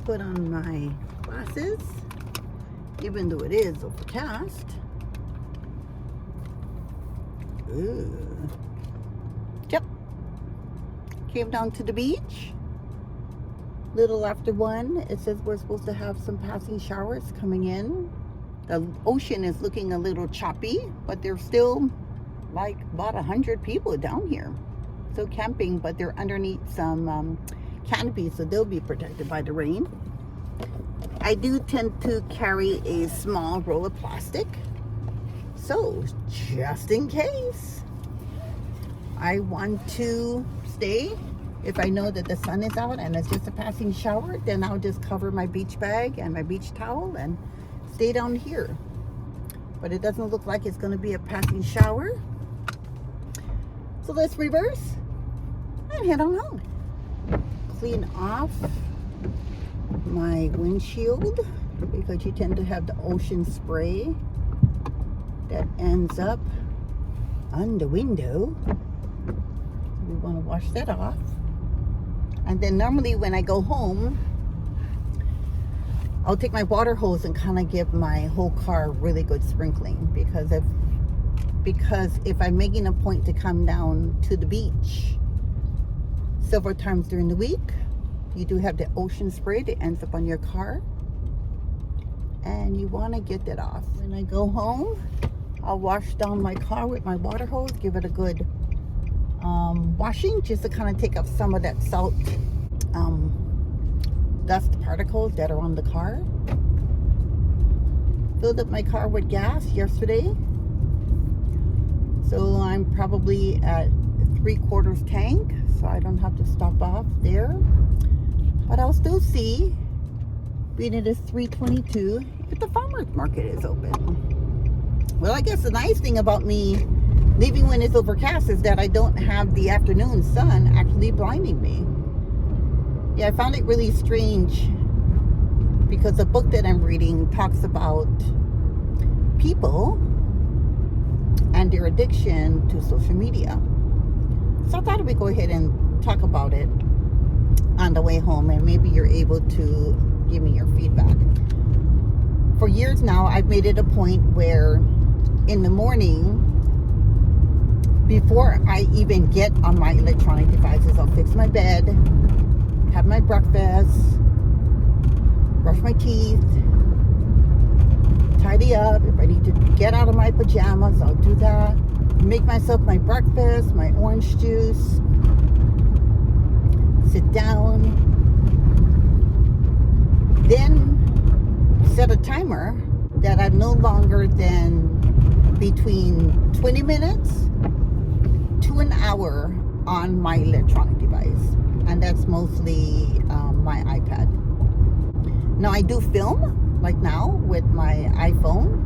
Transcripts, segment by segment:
put on my glasses, even though it is overcast. Ooh. Yep. Came down to the beach. Little after 1. It says we're supposed to have some passing showers coming in. The ocean is looking a little choppy, but there's still like about 100 people down here. So camping, but they're underneath some canopies, so they'll be protected by the rain. I do tend to carry a small roll of plastic, so just in case I want to stay, if I know that the sun is out and it's just a passing shower, then I'll just cover my beach bag and my beach towel and stay down here. But it doesn't look like it's going to be a passing shower, so let's reverse and head on home. Clean off my windshield because you tend to have the ocean spray that ends up on the window. So we want to wash that off. And then normally when I go home, I'll take my water hose and kind of give my whole car really good sprinkling, because if I'm making a point to come down to the beach several times during the week, you do have the ocean spray that ends up on your car, and you want to get that off. When I go home, I'll wash down my car with my water hose, give it a good washing, just to kind of take up some of that salt dust particles that are on the car. Filled up my car with gas yesterday, so I'm probably at 3/4 tank, so I don't have to stop off there. But I'll still see, being it is 3:22, if the farmer's market is open. Well, I guess the nice thing about me leaving when it's overcast is that I don't have the afternoon sun actually blinding me. Yeah, I found it really strange because the book that I'm reading talks about people and their addiction to social media. So I thought we'd go ahead and talk about it on the way home, and maybe you're able to give me your feedback. For years now, I've made it a point where in the morning, before I even get on my electronic devices, I'll fix my bed, have my breakfast, brush my teeth, tidy up. If I need to get out of my pajamas, I'll do that. Make myself my breakfast, my orange juice, sit down, then set a timer that I'm no longer than between 20 minutes to an hour on my electronic device, and that's mostly my iPad. Now I do film, like now with my iPhone,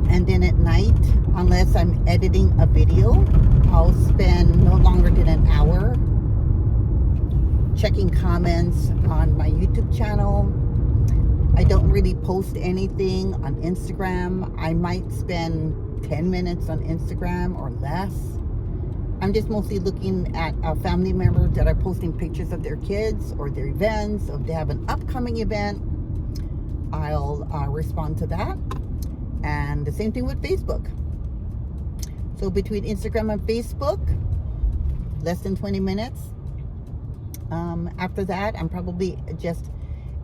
and then at night, unless I'm editing a video, I'll spend no longer than an hour checking comments on my YouTube channel. I don't really post anything on Instagram. I might spend 10 minutes on Instagram or less. I'm just mostly looking at family members that are posting pictures of their kids or their events, or if they have an upcoming event, I'll respond to that. And the same thing with Facebook. So between Instagram and Facebook, less than 20 minutes. After that, I'm probably just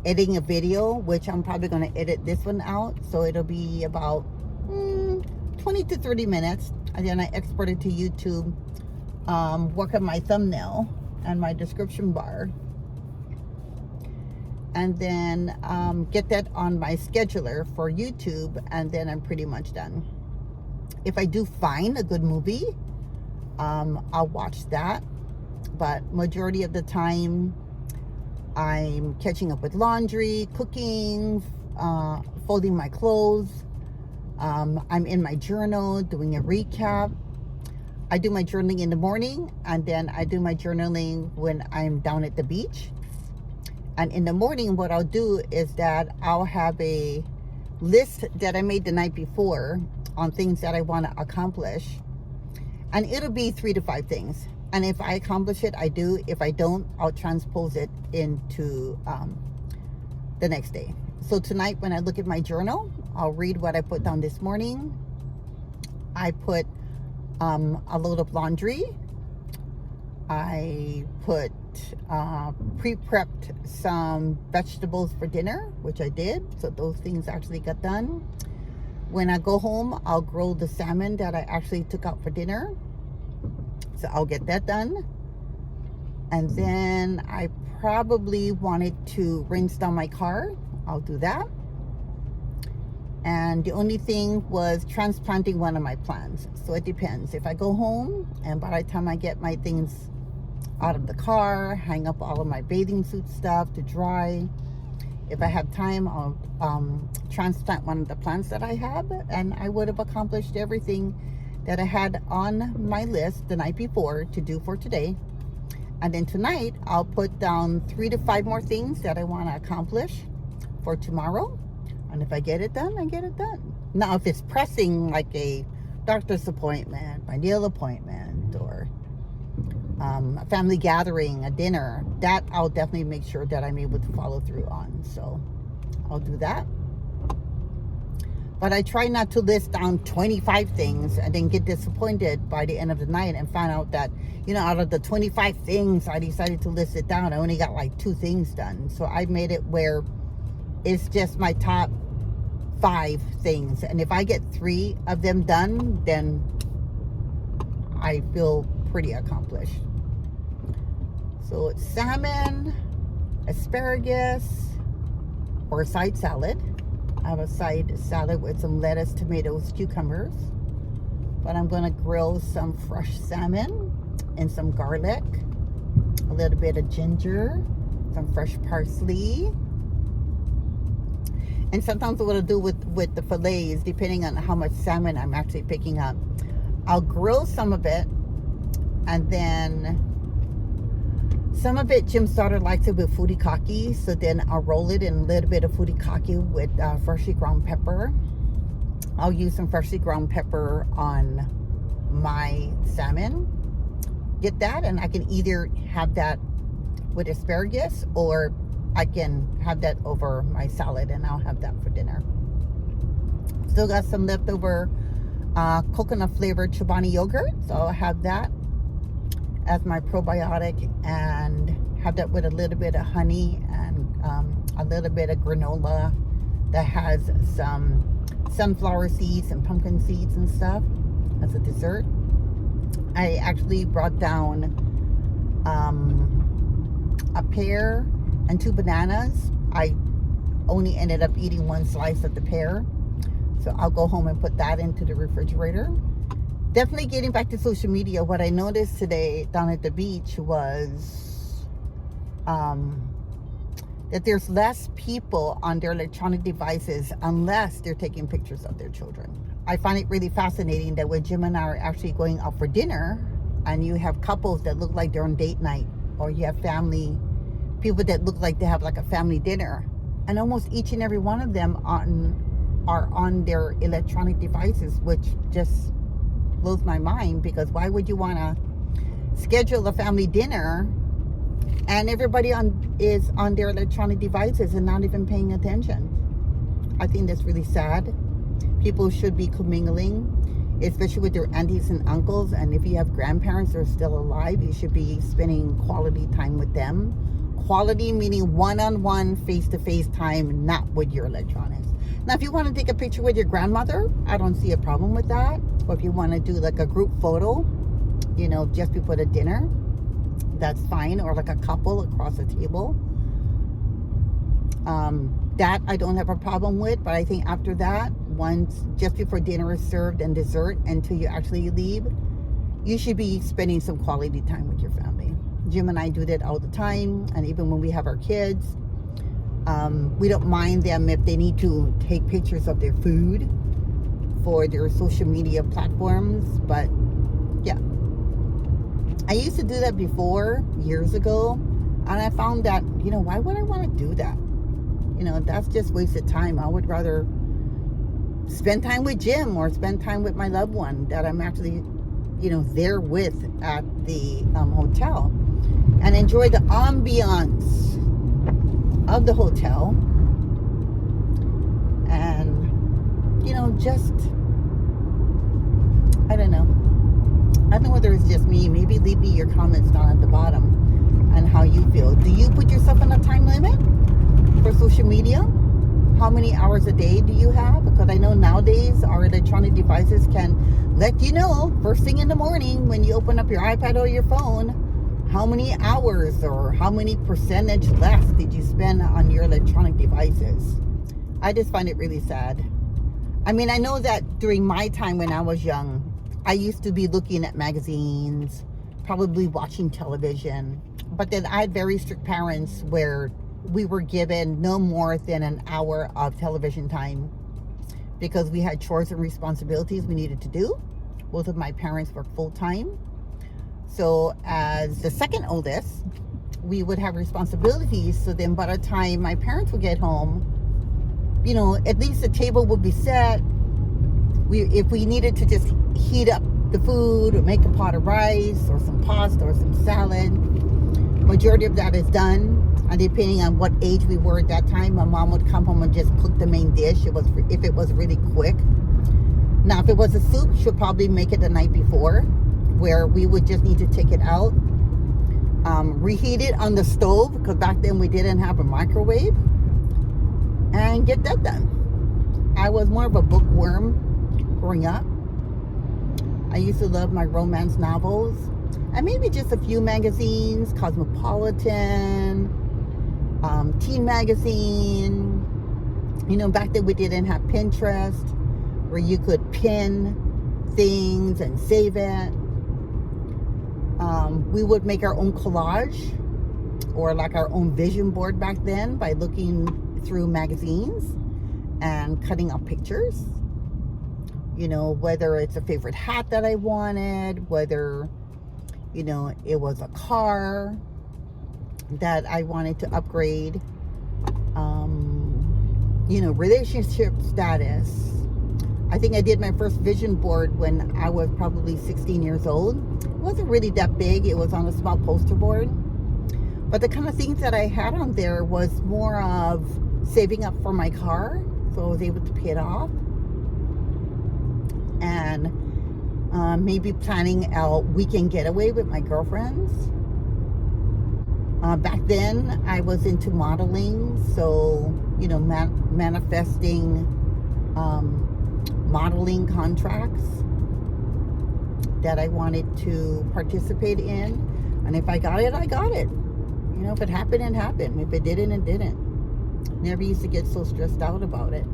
editing a video, which I'm probably going to edit this one out. So it'll be about 20 to 30 minutes. And then I export it to YouTube, work on my thumbnail and my description bar. And then get that on my scheduler for YouTube, and then I'm pretty much done. If I do find a good movie, I'll watch that. But majority of the time, I'm catching up with laundry, cooking, folding my clothes. I'm in my journal doing a recap. I do my journaling in the morning, and then I do my journaling when I'm down at the beach. And in the morning, what I'll do is that I'll have a list that I made the night before on things that I want to accomplish. And it'll be 3 to 5 things. And if I accomplish it, I do. If I don't, I'll transpose it into the next day. So tonight when I look at my journal, I'll read what I put down this morning. I put a load of laundry. I put pre-prepped some vegetables for dinner, which I did. So those things actually got done. When I go home, I'll grill the salmon that I actually took out for dinner. So I'll get that done. And then I probably wanted to rinse down my car. I'll do that. And the only thing was transplanting one of my plants. So it depends. If I go home and by the time I get my things out of the car, hang up all of my bathing suit stuff to dry, if I have time, I'll transplant one of the plants that I have, and I would have accomplished everything that I had on my list the night before to do for today. And then tonight, I'll put down 3 to 5 more things that I want to accomplish for tomorrow. And if I get it done, I get it done. Now, if it's pressing, like a doctor's appointment, my nail appointment, or a family gathering, a dinner, that I'll definitely make sure that I'm able to follow through on. So I'll do that. But I try not to list down 25 things and then get disappointed by the end of the night and find out that, out of the 25 things I decided to list it down, I only got like 2 things done. So I made it where it's just my top 5 things. And if I get 3 of them done, then I feel pretty accomplished. So it's salmon, asparagus, or a side salad. I have a side salad with some lettuce, tomatoes, cucumbers. But I'm going to grill some fresh salmon and some garlic, a little bit of ginger, some fresh parsley. And sometimes what I'll do with the fillets, depending on how much salmon I'm actually picking up, I'll grill some of it, and then some of it, Jim's daughter likes it with furikake, so then I'll roll it in a little bit of furikake with freshly ground pepper. I'll use some freshly ground pepper on my salmon. Get that, and I can either have that with asparagus, or I can have that over my salad, and I'll have that for dinner. Still got some leftover coconut flavored Chobani yogurt, so I'll have that as my probiotic, and have that with a little bit of honey and a little bit of granola that has some sunflower seeds and pumpkin seeds and stuff as a dessert. I actually brought down a pear and 2 bananas. I only ended up eating 1 slice of the pear, so I'll go home and put that into the refrigerator. Definitely getting back to social media, what I noticed today down at the beach was that there's less people on their electronic devices unless they're taking pictures of their children. I find it really fascinating that when Jim and I are actually going out for dinner, and you have couples that look like they're on date night, or you have people that look like they have like a family dinner, and almost each and every one of them are on their electronic devices, which just blows my mind, because why would you want to schedule a family dinner and everybody is on their electronic devices and not even paying attention? I think that's really sad. People should be commingling, especially with their aunties and uncles, and if you have grandparents that are still alive, you should be spending quality time with them. Quality meaning one-on-one, face-to-face time, not with your electronics. Now, if you want to take a picture with your grandmother, I don't see a problem with that. Or if you want to do like a group photo, just before the dinner, that's fine. Or like a couple across the table. That I don't have a problem with. But I think after that, just before dinner is served and dessert, until you actually leave, you should be spending some quality time with your family. Jim and I do that all the time. And even when we have our kids, we don't mind them if they need to take pictures of their food for their social media platforms. But yeah, I used to do that before, years ago, and I found that, why would I want to do that? That's just wasted time. I would rather spend time with Jim or spend time with my loved one that I'm actually there with at the hotel, and enjoy the ambiance of the hotel. And just, I don't know whether it's just me. Maybe leave me your comments down at the bottom on how you feel. Do you put yourself on a time limit for social media? How many hours a day do you have? Because I know nowadays our electronic devices can let you know first thing in the morning when you open up your iPad or your phone how many hours or how many percentage less did you spend on your electronic devices. I just find it really sad. I mean, I know that during my time when I was young, I used to be looking at magazines, probably watching television, but then I had very strict parents where we were given no more than an hour of television time because we had chores and responsibilities we needed to do. Both of my parents worked full-time. So as the second oldest, we would have responsibilities. So then by the time my parents would get home, at least the table would be set. If we needed to just heat up the food or make a pot of rice or some pasta or some salad, majority of that is done. And depending on what age we were at that time, my mom would come home and just cook the main dish. If it was really quick. Now, if it was a soup, she'll probably make it the night before, where we would just need to take it out, reheat it on the stove, because back then we didn't have a microwave, and get that done. I was more of a bookworm growing up. I used to love my romance novels, and maybe just a few magazines, Cosmopolitan, Teen Magazine. Back then we didn't have Pinterest, where you could pin things and save it. We would make our own collage, or like our own vision board back then, by looking through magazines and cutting out pictures. Whether it's a favorite hat that I wanted, whether it was a car that I wanted to upgrade, relationship status. I think I did my first vision board when I was probably 16 years old. It wasn't really that big. It was on a small poster board. But the kind of things that I had on there was more of saving up for my car, so I was able to pay it off. And maybe planning a weekend getaway with my girlfriends. Back then, I was into modeling, so, manifesting modeling contracts that I wanted to participate in. And if I got it, I got it. If it happened, it happened. If it didn't, it didn't. Never used to get so stressed out about it.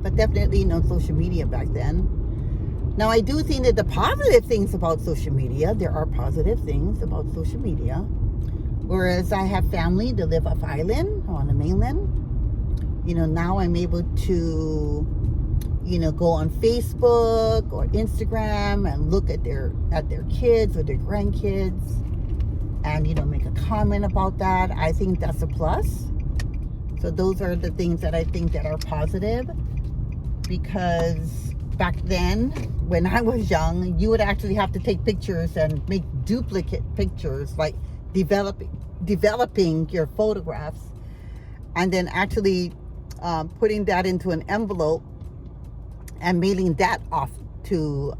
But definitely no social media back then. Now, I do think that the positive things about social media, there are positive things about social media. Whereas I have family that live off island, on the mainland. Now I'm able to, go on Facebook or Instagram and look at their kids or their grandkids and, make a comment about that. I think that's a plus. So those are the things that I think that are positive, because back then, when I was young, you would actually have to take pictures and make duplicate pictures, like developing your photographs, and then actually putting that into an envelope and mailing that off to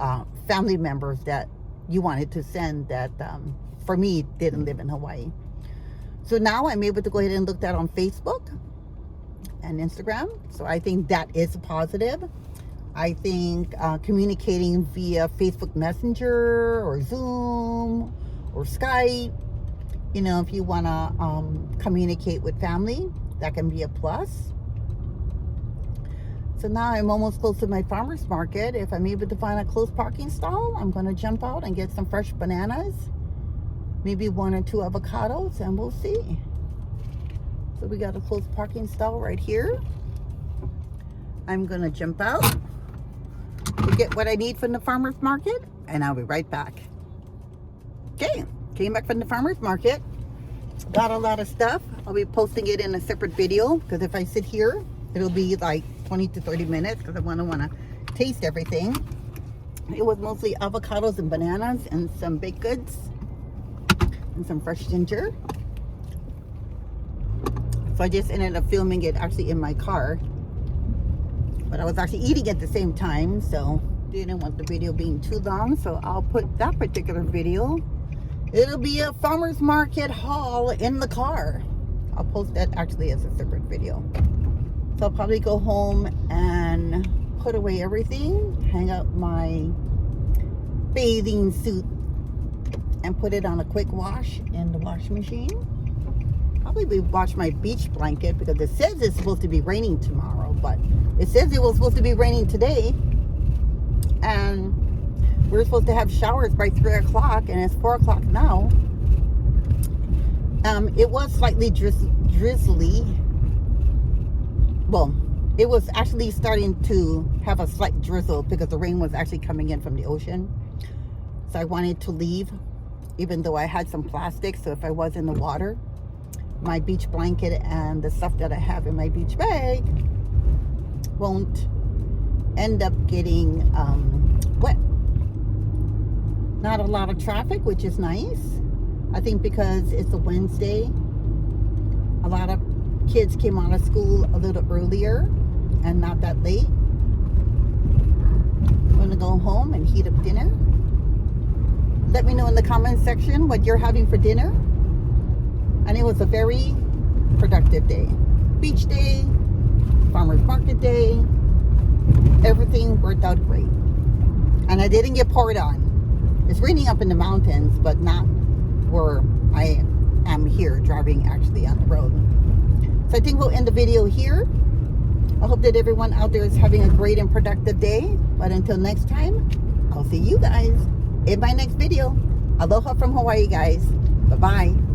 family members that you wanted to send that, for me, didn't live in Hawaii. So now I'm able to go ahead and look that on Facebook and Instagram. So I think that is a positive. I think communicating via Facebook Messenger or Zoom or Skype, if you want to communicate with family, that can be a plus. So now I'm almost close to my farmer's market. If I'm able to find a close parking stall, I'm going to jump out and get some fresh bananas, maybe 1 or 2 avocados, and we'll see. So we got a close parking stall right here. I'm going to jump out to get what I need from the farmer's market, and I'll be right back. Okay, came back from the farmer's market. Got a lot of stuff. I'll be posting it in a separate video, because if I sit here, it'll be like 20 to 30 minutes, because I want to taste everything. It was mostly avocados and bananas and some baked goods and some fresh ginger. So I just ended up filming it actually in my car. But I was actually eating at the same time, so didn't want the video being too long. So I'll put that particular video. It'll be a farmer's market haul in the car. I'll post that actually as a separate video. So I'll probably go home and put away everything, hang up my bathing suit, and put it on a quick wash in the washing machine. Probably wash my beach blanket because it says it's supposed to be raining tomorrow, but it says it was supposed to be raining today, and we're supposed to have showers by 3 o'clock, and it's 4 o'clock now. It was slightly drizzly. Well, it was actually starting to have a slight drizzle because the rain was actually coming in from the ocean. So I wanted to leave, even though I had some plastic, so if I was in the water, my beach blanket and the stuff that I have in my beach bag won't end up getting wet. Not a lot of traffic, which is nice. I think because it's a Wednesday, a lot of kids came out of school a little earlier and not that late. I'm gonna go home and heat up dinner. Let me know in the comment section what you're having for dinner. And it was a very productive day. Beach day, farmer's market day, everything worked out great. And I didn't get poured on. It's raining up in the mountains, but not where I am here driving actually on the road. So I think we'll end the video here. I hope that everyone out there is having a great and productive day. But until next time, I'll see you guys in my next video. Aloha from Hawaii, guys. Bye-bye.